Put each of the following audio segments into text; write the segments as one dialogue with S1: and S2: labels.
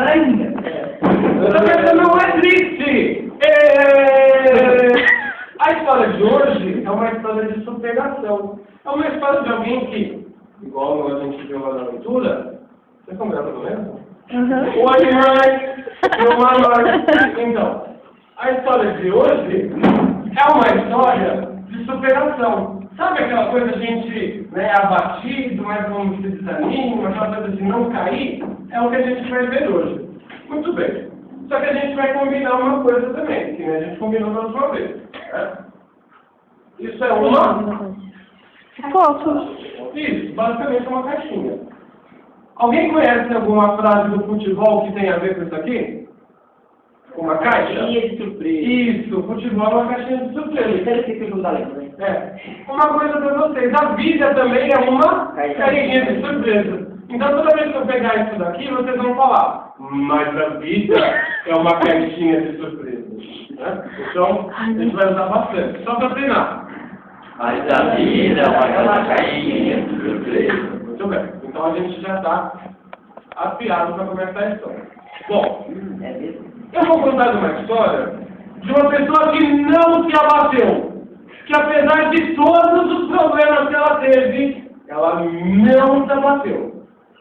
S1: ainda.
S2: Essa pessoa não é triste. A história de hoje é uma história de superação. É uma história de alguém que, igual a gente viu lá na leitura, vocês estão gravando mesmo? Oi, mãe! Então, a história de hoje é uma história de superação. Sabe aquela coisa de a gente é abatido, mas não se desanima, aquela coisa de não cair? É o que a gente vai ver hoje. Muito bem. Só que a gente vai combinar uma coisa também, que a gente combinou da última vez. Isso é uma...
S3: Foto.
S2: Isso, basicamente é uma caixinha. Alguém conhece alguma frase do futebol que tem a ver com isso aqui? Uma caixa?
S1: Caixinha de surpresa.
S2: Isso, futebol é uma caixinha de surpresa.
S1: Espera que eu não dá lembra, né?
S2: Uma coisa para vocês, a vida também é uma caixinha de surpresa. Então toda vez que eu pegar isso daqui, vocês vão falar, mas a vida é uma caixinha de surpresa. Então, a gente vai usar bastante, só para treinar.
S1: Mas a vida é uma caixinha de surpresa.
S2: Muito bem, então a gente já está afiado para começar a história. Bom,
S1: É mesmo?
S2: eu vou contar uma história de uma pessoa que não se abateu. Que apesar de todos os problemas que ela teve, ela não se abateu.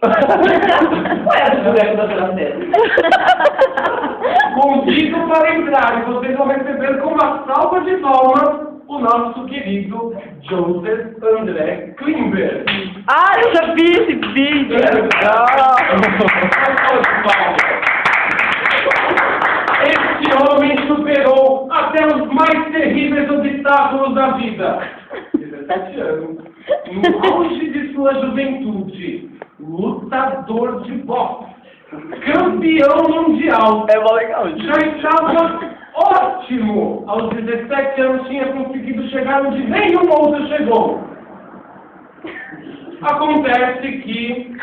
S1: Qual é a mulher da ela teve?
S2: Convido para entrar e vocês vão receber com uma salva de palmas o nosso querido Joseph André Klimber.
S3: Ah, eu já vi esse vídeo.
S2: Este homem superou até os mais terríveis obstáculos da vida. 17 anos, no auge de sua juventude, lutador de boxe, campeão mundial.
S3: É mó legal.
S2: Já estava ótimo. Aos 17 anos tinha conseguido chegar onde nenhum outro chegou. Acontece que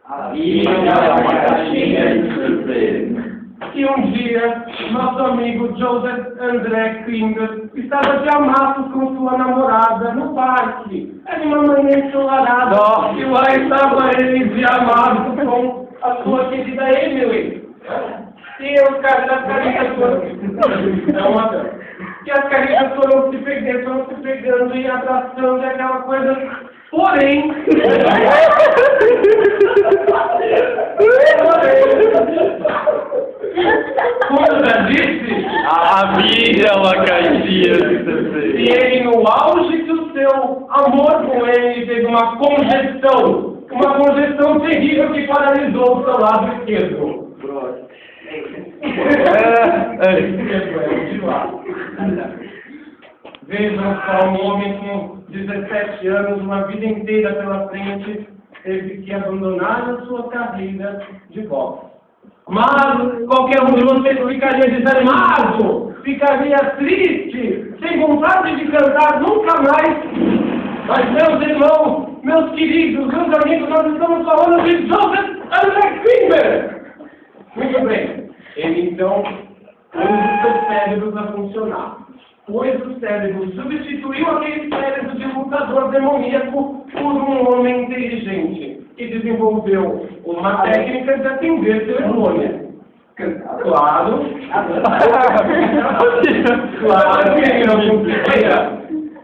S1: A vida é uma caixinha de surpresa.
S2: E um dia, nosso amigo Joseph André Klimber estava de amasso com sua namorada no parque. Era uma manhã ensolarada. E lá estava ele de amasso com a sua querida Emily. E os carinhas foram... É uma dela. E as carinhas foram se pegando e abraçando aquela coisa... Porém, como eu já disse,
S3: A vida é uma caixinha de surpresa.
S2: e ele no auge do seu amor com ele teve uma congestão terrível que paralisou o seu lado esquerdo. Vejam só, um homem com 17 anos, uma vida inteira pela frente, teve que abandonar a sua carreira de boxe. Mas qualquer um de vocês ficaria desanimado, ficaria triste, sem vontade de cantar nunca mais. Mas, meus irmãos, meus queridos, meus amigos, nós estamos falando de Joseph André Klimber. Muito bem. Ele, então, pôs os seus cérebros a funcionar. Pois o cérebro substituiu aquele cérebro de lutador demoníaco por um homem inteligente e desenvolveu uma técnica de atender telefones. Claro. Claro que ele não conseguia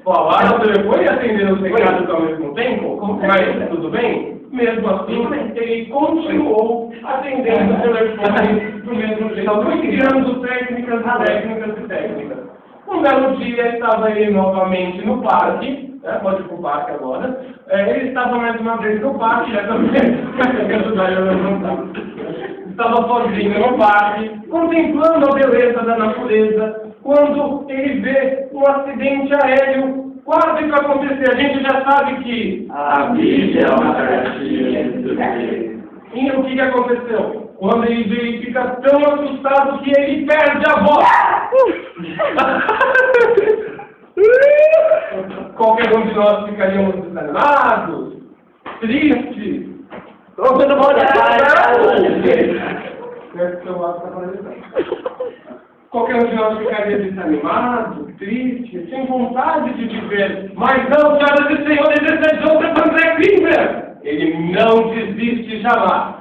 S2: falar no telefone e atender os recados ao mesmo tempo, mas tudo bem? Mesmo assim, ele continuou atendendo o telefone do mesmo jeito, criando técnicas. Um belo dia estava ele novamente no parque, pode ir para o parque agora, ele estava mais uma vez no parque, já também, me ajudar a levantar. Estava sozinho no parque, contemplando a beleza da natureza, quando ele vê um acidente aéreo quase para acontecer. A gente já sabe que
S1: A vida é uma caixinha de surpresa.
S2: E o que aconteceu? Quando ele fica tão assustado que ele perde a voz. Qualquer um de nós ficaríamos desanimados, tristes.
S1: Todo mundo
S2: Qualquer um de nós ficaria desanimado, triste, sem vontade de viver. Mas não, senhoras e senhores, esse é Joseph André Klimber. Ele não desiste jamais.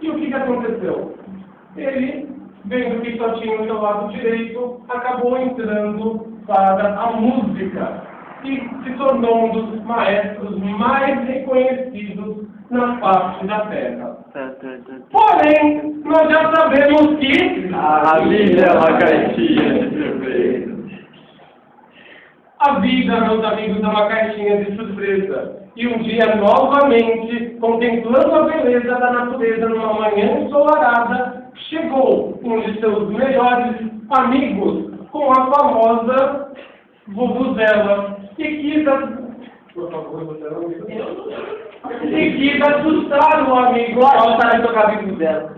S2: E o que aconteceu? Ele, vendo que só tinha o seu lado direito, acabou entrando para a música e se tornou um dos maestros mais reconhecidos na face da Terra. Porém, nós já sabemos que
S3: A vida é uma caixinha de surpresa.
S2: a vida, meus amigos, é uma caixinha de surpresa. E um dia, novamente, contemplando a beleza da natureza numa manhã ensolarada, chegou um de seus melhores amigos com a famosa vuvuzela e quis assustar o amigo.
S1: Ela sabe tocar bico dela.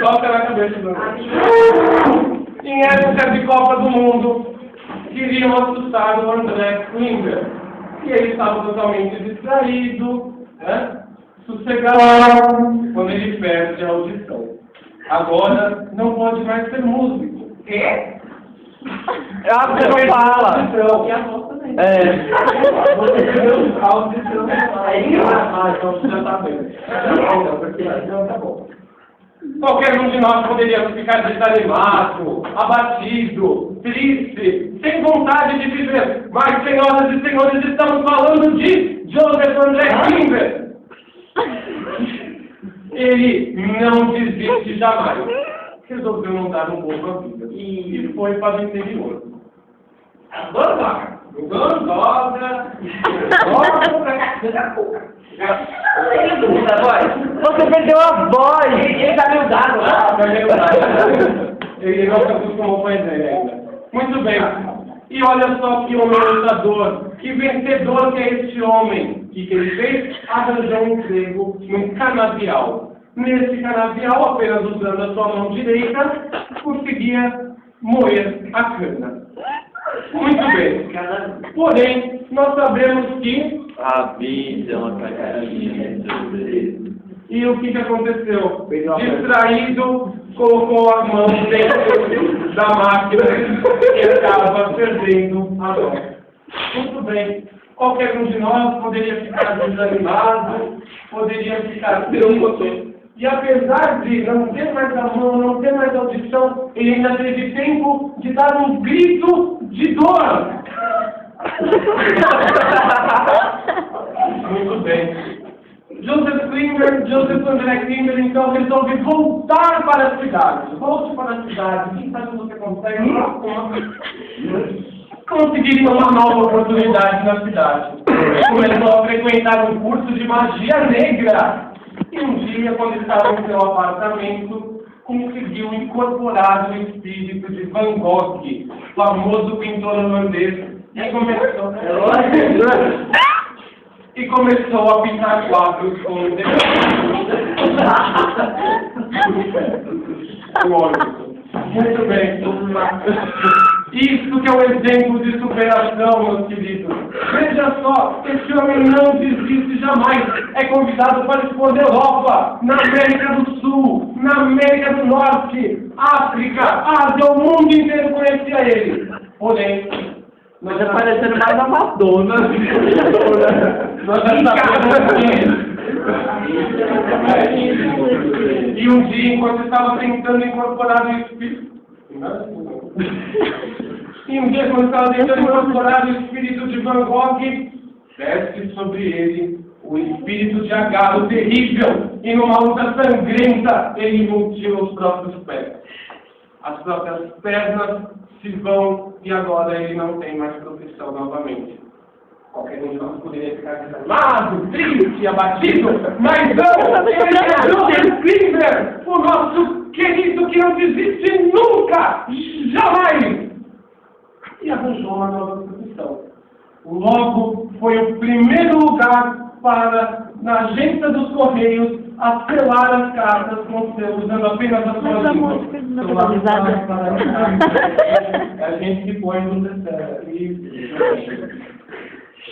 S2: Solta na cabeça do em época de Copa do Mundo, queriam assustar o André Klinger. E ele estava totalmente distraído, né? Sossegado, quando ele perde a audição. Agora não pode mais ser músico.
S1: Quê?
S3: Você não fala.
S2: E a voz também.
S3: É.
S2: Você perdeu a audição. Então você já tá bem. Não, porque não tá bom. Qualquer um de nós poderia ficar desanimado, abatido, triste, sem vontade de viver. Mas, senhoras e senhores, estamos falando de Joseph André Klinger. Ele não desiste jamais. Resolveu não dar um pouco a vida. E foi para o interior. Gonzaga!
S1: Você perdeu a voz! Ele tá meio dado lá.
S2: Ele não se acostumou com a ideia ainda. Muito bem. E olha só que homem lutador, que vencedor que é este homem. O que ele fez? Arranjou um emprego num canavial. Nesse canavial, apenas usando a sua mão direita, conseguia moer a cana. Muito bem. Porém, nós sabemos que
S3: A vida é uma caixinha de surpresa.
S2: e o que aconteceu? Distraído, colocou a mão dentro da máquina e acaba perdendo a mão. Muito bem. Qualquer um de nós poderia ficar desanimado, poderia ficar triste. E apesar de não ter mais a mão, não ter mais audição, ele ainda teve tempo de dar um grito de dor. Muito bem. Joseph André Klinger, então, resolve voltar para a cidade. Volte para a cidade. Quem sabe você consegue conseguir uma nova oportunidade na cidade. Começou a frequentar um curso de magia negra. E um dia, quando estava em seu apartamento, conseguiu incorporar o espírito de Van Gogh, famoso pintor holandês, e começou a pintar quadros com o Muito bem. Isso que é um exemplo de superação, meus queridos. Veja só, esse homem não desiste jamais. É convidado para expor na Europa, na América do Sul, na América do Norte, África, Ásia, o mundo inteiro conhecia ele. Porém,
S1: Mas já parecendo mais Amazonas.
S2: nós já sabemos E um dia, enquanto estava tentando incorporar o espírito... E um dia, quando estava tentando incorporar o espírito de Van Gogh, desce sobre ele o espírito de Agar, o terrível, e numa luta sangrenta, ele mutila os próprios pés. As próprias pernas se vão e agora ele não tem mais profissão novamente. Qualquer um de nós poderia ficar desanimado, triste, abatido, mas não, ele é Joseph Klinger, o nosso querido que não desiste nunca, jamais! E arranjou uma nova profissão. Logo, foi o primeiro lugar para, na agência dos Correios, a selar as cartas com seu, usando apenas a sua língua. É a gente que põe no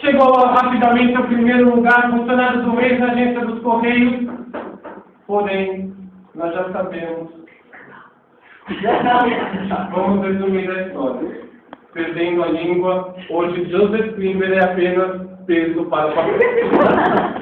S2: Chegou rapidamente ao primeiro lugar, funcionário do mês na agência dos Correios. Porém, nós já sabemos. Vamos resumir a história. Perdendo a língua, hoje Joseph Klinger é apenas peso para o papel.